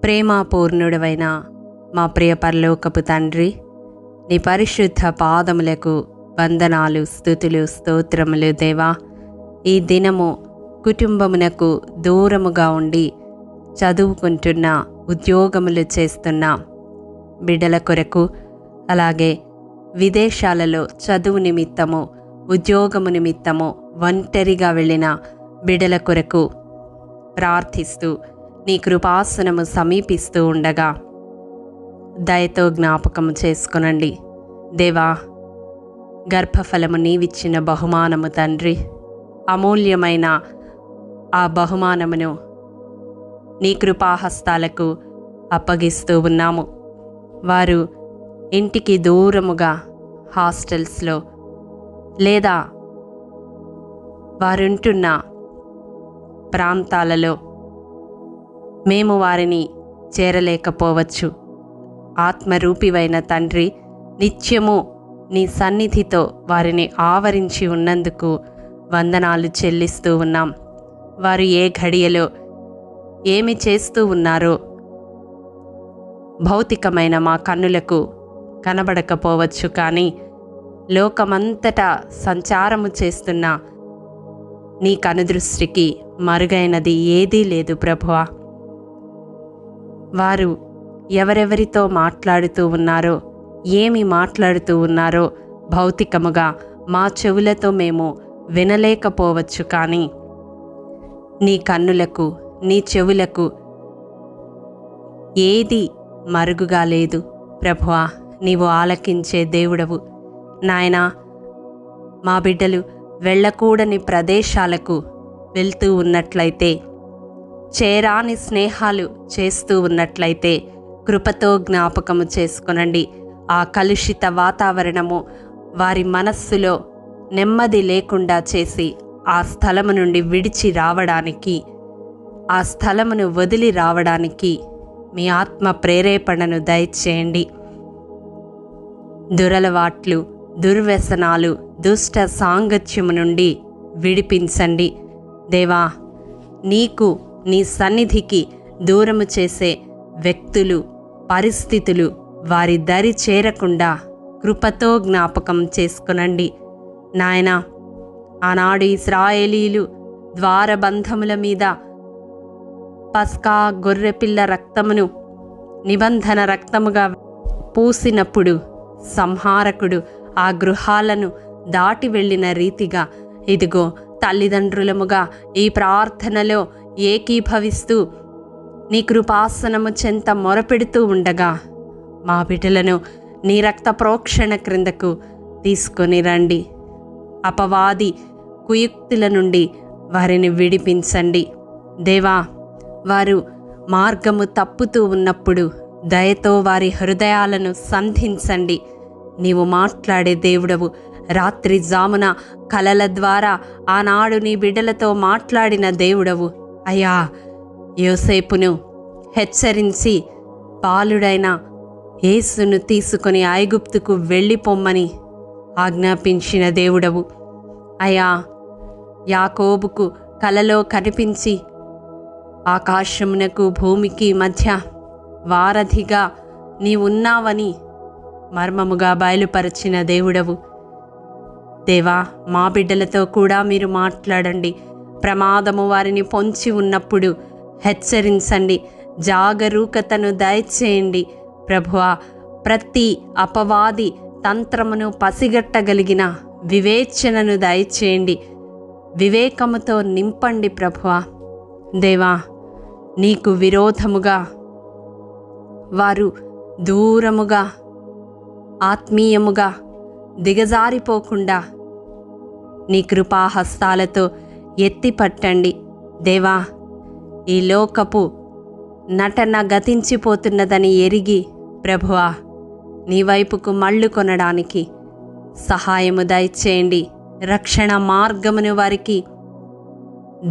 ప్రేమాపూర్ణుడవైన మా ప్రియ పరలోకపు తండ్రి, నీ పరిశుద్ధ పాదములకు వందనాలు, స్తుతులు, స్తోత్రములు. దేవా, ఈ దినము కుటుంబమునకు దూరముగా ఉండి చదువుకుంటున్న, ఉద్యోగములు చేస్తున్న బిడ్డల కొరకు, అలాగే విదేశాలలో చదువు నిమిత్తము, ఉద్యోగము నిమిత్తము ఒంటరిగా వెళ్ళిన బిడ్డల కొరకు ప్రార్థిస్తూ నీ కృపాసనము సమీపిస్తూ ఉండగా దయతో జ్ఞాపకము చేసుకొనండి. దేవా, గర్భఫలము నీవిచ్చిన బహుమానము తండ్రి, అమూల్యమైన ఆ బహుమానమును నీ కృపాహస్తాలకు అప్పగిస్తూ ఉన్నాము. వారు ఇంటికి దూరముగా హాస్టల్స్లో లేదా వారుంటున్న ప్రాంతాలలో మేము వారిని చేరలేకపోవచ్చు. ఆత్మరూపివైన తండ్రి, నిత్యము నీ సన్నిధితో వారిని ఆవరించి ఉన్నందుకు వందనాలు చెల్లిస్తూ ఉన్నాం. వారు ఏ ఘడియలో ఏమి చేస్తూ ఉన్నారో భౌతికమైన మా కన్నులకు కనబడకపోవచ్చు, కానీ లోకమంతటా సంచారము చేస్తున్న నీ కనుదృష్టికి మరుగైనది ఏదీ లేదు ప్రభువా. వారు ఎవరెవరితో మాట్లాడుతూ ఉన్నారో, ఏమి మాట్లాడుతూ ఉన్నారో భౌతికముగా మా చెవులతో మేము వినలేకపోవచ్చు, కానీ నీ కన్నులకు, నీ చెవులకు ఏది మరుగుగా లేదు ప్రభువా. నీవు ఆలకించే దేవుడవు నాయనా. మా బిడ్డలు వెళ్ళకూడని ప్రదేశాలకు వెళ్తూ ఉన్నట్లయితే, చేరాని స్నేహాలు చేస్తూ ఉన్నట్లయితే కృపతో జ్ఞాపకము చేసుకొనండి. ఆ కలుషిత వాతావరణము వారి మనస్సులో నెమ్మది లేకుండా చేసి ఆ స్థలము నుండి విడిచి రావడానికి, ఆ స్థలమును వదిలి రావడానికి మీ ఆత్మ ప్రేరేపణను దయచేయండి. దురలవాట్లు, దుర్వ్యసనాలు, దుష్ట సాంగత్యము నుండి విడిపించండి దేవా. నీకు, నీ సన్నిధికి దూరము చేసే వ్యక్తులు, పరిస్థితులు వారి దరి చేరకుండా కృపతో జ్ఞాపకం చేసుకొనండి నాయనా. ఆనాడు ఇశ్రాయేలీలు ద్వారబంధముల మీద పస్కా గొర్రెపిల్ల రక్తమును నిబంధన రక్తముగా పూసినప్పుడు సంహారకుడు ఆ గృహాలను దాటి వెళ్ళిన రీతిగా, ఇదిగో తల్లిదండ్రులముగా ఈ ప్రార్థనలో ఏకీభవిస్తూ నీ కృపాసనము చెంత మొరపెడుతూ ఉండగా మా బిడ్డలను నీ రక్త ప్రోక్షణ క్రిందకు తీసుకొని రండి. అపవాది కుయుక్తుల నుండి వారిని విడిపించండి దేవా. వారు మార్గము తప్పుతూ ఉన్నప్పుడు దయతో వారి హృదయాలను సంధించండి. నీవు మాట్లాడే దేవుడవు. రాత్రి జామున కలల ద్వారా ఆనాడు నీ బిడ్డలతో మాట్లాడిన దేవుడవు అయ్యా. యోసేపును హెచ్చరించి బాలుడైన యేసును తీసుకొని ఐగుప్తుకు వెళ్ళిపోమ్మని ఆజ్ఞాపించిన దేవుడవు అయ్యా. యాకోబుకు కలలో కనిపించి ఆకాశమునకు భూమికి మధ్య వారధిగా నీవున్నావని మర్మముగా బయలుపరిచిన దేవుడవు దేవా. మా బిడ్డలతో కూడా మీరు మాట్లాడండి. ప్రమాదము వారిని పొంచి ఉన్నప్పుడు హెచ్చరించండి. జాగరూకతను దయచేయండి ప్రభువా. ప్రతి అపవాది తంత్రమును పసిగట్టగలిగిన వివేచనను దయచేయండి. వివేకముతో నింపండి ప్రభువా. దేవా, నీకు విరోధముగా వారు దూరముగా ఆత్మీయముగా దిగజారిపోకుండా నీ కృపాహస్తాలతో ఎత్తిపట్టండి దేవా. ఈ లోకపు నటన గతించిపోతున్నదని ఎరిగి ప్రభువా, నీ వైపుకు మళ్ళు కొనడానికి సహాయము దయచేయండి. రక్షణ మార్గమును వారికి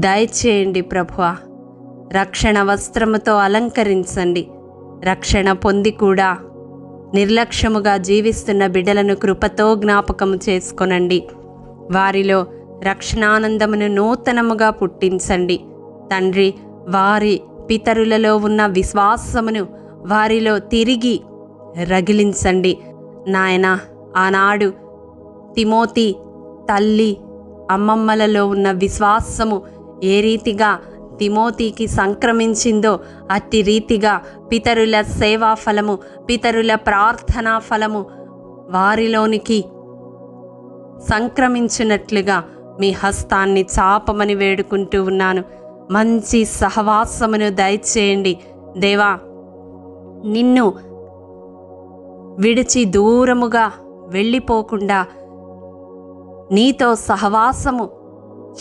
దయచేయండి ప్రభువా. రక్షణ వస్త్రముతో అలంకరించండి. రక్షణ పొంది కూడా నిర్లక్ష్యముగా జీవిస్తున్న బిడ్డలను కృపతో జ్ఞాపకము చేసుకొనండి. వారిలో రక్షణానందమును నూతనముగా పుట్టించండి తండ్రి. వారి పితరులలో ఉన్న విశ్వాసమును వారిలో తిరిగి రగిలించండి నాయనా. ఆనాడు తిమోతి తల్లి అమ్మమ్మలలో ఉన్న విశ్వాసము ఏ రీతిగా తిమోతికి సంక్రమించిందో అట్టి రీతిగా పితరుల సేవా ఫలము, పితరుల ప్రార్థనా ఫలము వారిలోనికి సంక్రమించినట్లుగా మీ హస్తాన్ని చాపమని వేడుకుంటూ ఉన్నాను. మంచి సహవాసమును దయచేయండి దేవా. నిన్ను విడిచి దూరముగా వెళ్ళిపోకుండా నీతో సహవాసము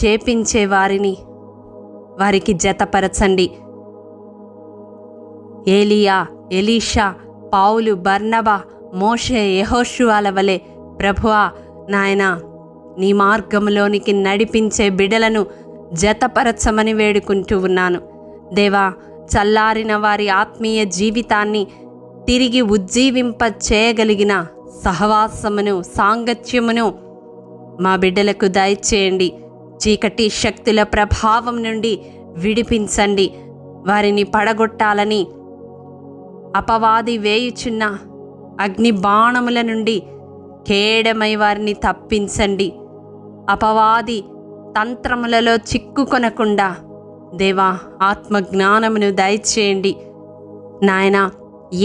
చేపించే వారికి జతపరచండి. ఏలియా, ఎలీషా, పౌలు, బర్నబా, మోషే, యెహోషువల వలె ప్రభువా నాయనా నీ మార్గములోనికి నడిపించే బిడలను జతపరచమని వేడుకుంటూ ఉన్నాను దేవా. చల్లారిన వారి ఆత్మీయ జీవితాన్ని తిరిగి ఉజ్జీవింప చేయగలిగిన సహవాసమును, సాంగత్యమును మా బిడ్డలకు దయచేయండి. చీకటి శక్తుల ప్రభావం నుండి విడిపించండి. వారిని పడగొట్టాలని అపవాది వేయుచున్న అగ్ని బాణముల నుండి కేడమై వారిని తప్పించండి. అపవాది తంత్రములలో చిక్కుకొనకుండా దేవా ఆత్మజ్ఞానమును దయచేయండి నాయనా.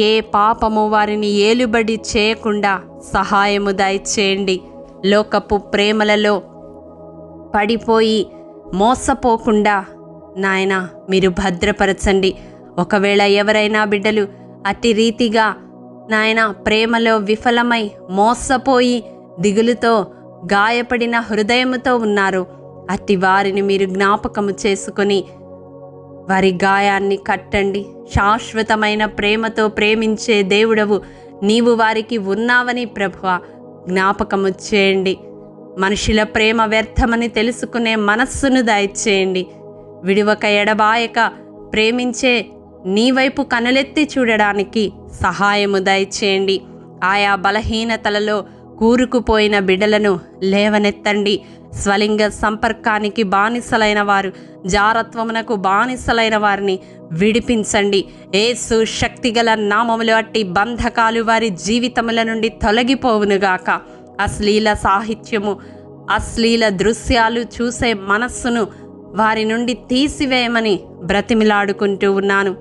ఏ పాపము వారిని ఏలుబడి చేయకుండా సహాయము దయచేయండి. లోకపు ప్రేమలలో పడిపోయి మోసపోకుండా నాయనా మీరు భద్రపరచండి. ఒకవేళ ఎవరైనా బిడ్డలు అట్టి రీతిగా నాయనా ప్రేమలో విఫలమై మోసపోయి దిగులుతో గాయపడిన హృదయముతో ఉన్నారు, అట్టి వారిని మీరు జ్ఞాపకము చేసుకొని వారి గాయాన్ని కట్టండి. శాశ్వతమైన ప్రేమతో ప్రేమించే దేవుడవు నీవు వారికి ఉన్నావని ప్రభువా జ్ఞాపకము చేయండి. మనుషుల ప్రేమ వ్యర్థమని తెలుసుకునే మనస్సును దయచేయండి. విడువక ఎడబాయక ప్రేమించే నీ వైపు కనులెత్తి చూడడానికి సహాయము దయచేయండి. ఆయా బలహీనతలలో కూరుకుపోయిన బిడ్డలను లేవనెత్తండి. స్వలింగ సంపర్కానికి బానిసలైన వారు, జారత్వమునకు బానిసలైన వారిని విడిపించండి. యేసు శక్తిగల నామములో అట్టి బంధకాలు వారి జీవితముల నుండి తొలగిపోవునుగాక. అశ్లీల సాహిత్యము, అశ్లీల దృశ్యాలు చూసే మనస్సును వారి నుండి తీసివేయమని బ్రతిమిలాడుకుంటూ ఉన్నాను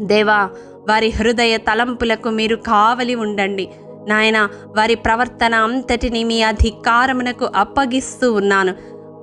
దేవా. వారి హృదయ తలంపులకు మీరు కావలి ఉండండి నాయన. వారి ప్రవర్తన అంతటిని మీ అధికారమునకు అప్పగిస్తూ ఉన్నాను.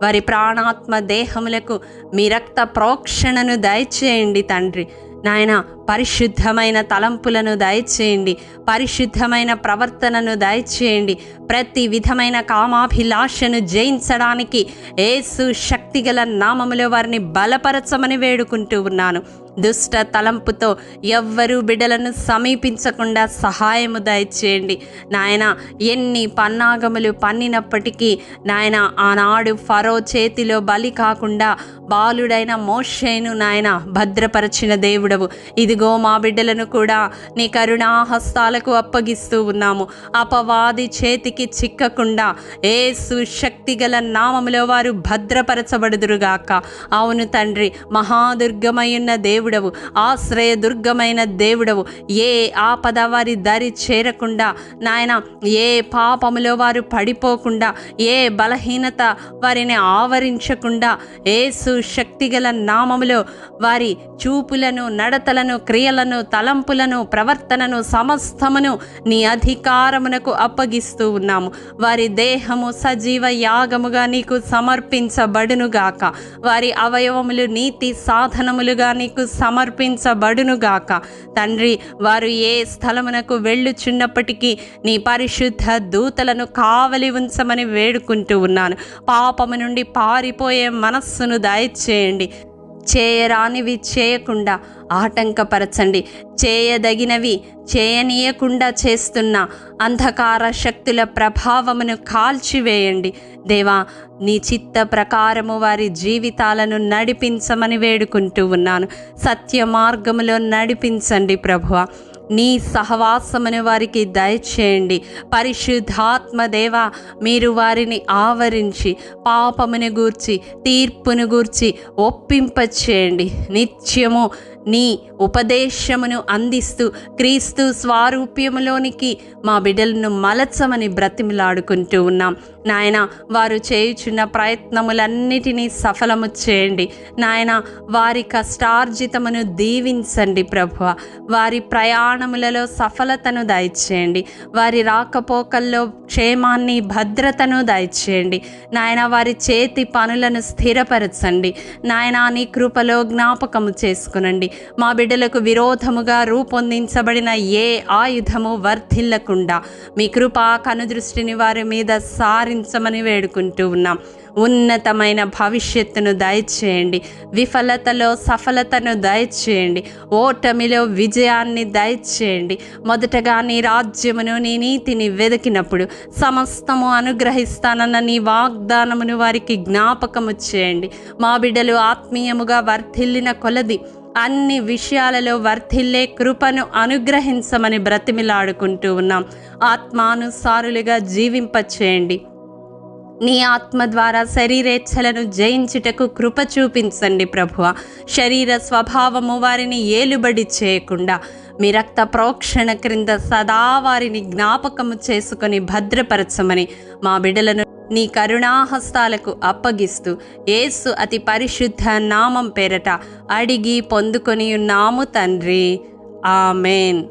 వారి ప్రాణాత్మ దేహములకు మీ రక్త ప్రోక్షణను దయచేయండి తండ్రి నాయన. పరిశుద్ధమైన తలంపులను దయచేయండి, పరిశుద్ధమైన ప్రవర్తనను దయచేయండి. ప్రతి విధమైన కామాభిలాషను జయించడానికి యేసు శక్తిగల నామములో వారిని బలపరచమని వేడుకుంటూ ఉన్నాను. దుష్ట తలంపుతో ఎవ్వరూ బిడ్డలను సమీపించకుండా సహాయము దయచేయండి నాయన. ఎన్ని పన్నాగములు పన్నినప్పటికీ నాయన ఆనాడు ఫరో చేతిలో బలి కాకుండా బాలుడైన మోషేను నాయన భద్రపరచిన దేవుడవు. ఇదిగో మా బిడ్డలను కూడా నీ కరుణా హస్తాలకు అప్పగిస్తూ ఉన్నాము. అపవాది చేతికి చిక్కకుండా యేసు శక్తిగల నామములో వారు భద్రపరచబడుదురుగాక. అవును తండ్రి, మహాదుర్గమైన దేవుడవు, ఆశ్రయ దుర్గమైన దేవుడవు. ఏ ఆపద వారి దరి చేరకుండా నాయన, ఏ పాపములో వారు పడిపోకుండా, ఏ బలహీనత వారిని ఆవరించకుండా యేసు శక్తిగల నామములో వారి చూపులను, నడతలను, క్రియలను, తలంపులను, ప్రవర్తనను సమస్తమును నీ అధికారమునకు అప్పగిస్తూ ఉన్నాము. వారి దేహము సజీవ యాగముగా నీకు సమర్పించబడునుగాక. వారి అవయవములు నీతి సాధనములుగా నీకు సమర్పించబడునుగాక. తండ్రి, వారు ఏ స్థలమునకు వెళ్ళుచున్నప్పటికీ నీ పరిశుద్ధ దూతలను కావలి ఉంచమని వేడుకుంటూ ఉన్నాను. పాపము నుండి పారిపోయే మనస్సును దయచేయండి. చేయరానివి చేయకుండా ఆటంకపరచండి. చేయదగినవి చేయనీయకుండా చేస్తున్న అంధకార శక్తుల ప్రభావమును కాల్చివేయండి దేవా. నీ చిత్త ప్రకారము వారి జీవితాలను నడిపించమని వేడుకుంటూ ఉన్నాను. సత్య మార్గములో నడిపించండి ప్రభువా. నీ సహవాసమును వారికి దయచేయండి. పరిశుద్ధాత్మ దేవా, మీరు వారిని ఆవరించి పాపమును గూర్చి, తీర్పును గూర్చి ఒప్పింపచేయండి. నిత్యము నీ ఉపదేశమును అందిస్తూ క్రీస్తు స్వారూప్యములోనికి మా బిడ్డలను మలచమని బ్రతిమిలాడుకుంటూ ఉన్నాం. నాయన, వారు చేయుచున్న ప్రయత్నములన్నిటినీ సఫలము చేయండి. నాయన, వారి కష్టార్జితమును దీవించండి ప్రభువా. వారి ప్రయాణములలో సఫలతను దయచేయండి. వారి రాకపోకల్లో క్షేమాన్ని, భద్రతను దయచేయండి. నాయన, వారి చేతి పనులను స్థిరపరచండి. నాయన, నీ కృపలో జ్ఞాపకము చేసుకునండి. మా బిడ్డలకు విరోధముగా రూపొందించబడిన ఏ ఆయుధము వర్ధిల్లకుండా మీ కృపా కనుదృష్టిని వారి మీద సారించమని వేడుకుంటూ ఉన్నాం. ఉన్నతమైన భవిష్యత్తును దయచేయండి. విఫలతలో సఫలతను దయచేయండి. ఓటమిలో విజయాన్ని దయచేయండి. మొదటగా నీ రాజ్యమును, నీ నీతిని వెతికినప్పుడు సమస్తము అనుగ్రహిస్తానన్న నీ వాగ్దానమును వారికి జ్ఞాపకము చేయండి. మా బిడ్డలు ఆత్మీయముగా వర్ధిల్లిన కొలది అన్ని విషయాలలో వర్ధిల్లే కృపను అనుగ్రహించమని బ్రతిమిలాడుకుంటూ ఉన్నాం. ఆత్మానుసారులుగా జీవింపచేయండి. నీ ఆత్మ ద్వారా శరీరేచ్ఛలను జయించుటకు కృప చూపించండి ప్రభువా. శరీర స్వభావము వారిని ఏలుబడి చేయకుండా మీ రక్త ప్రోక్షణ క్రింద సదా వారిని జ్ఞాపకము చేసుకొని భద్రపరచమని మా బిడ్డలను నీ కరుణాహస్తాలకు అప్పగిస్తూ యేసు అతి పరిశుద్ధ నామం పేరట అడిగి పొందుకొని ఉన్నాము తండ్రి. ఆమేన్.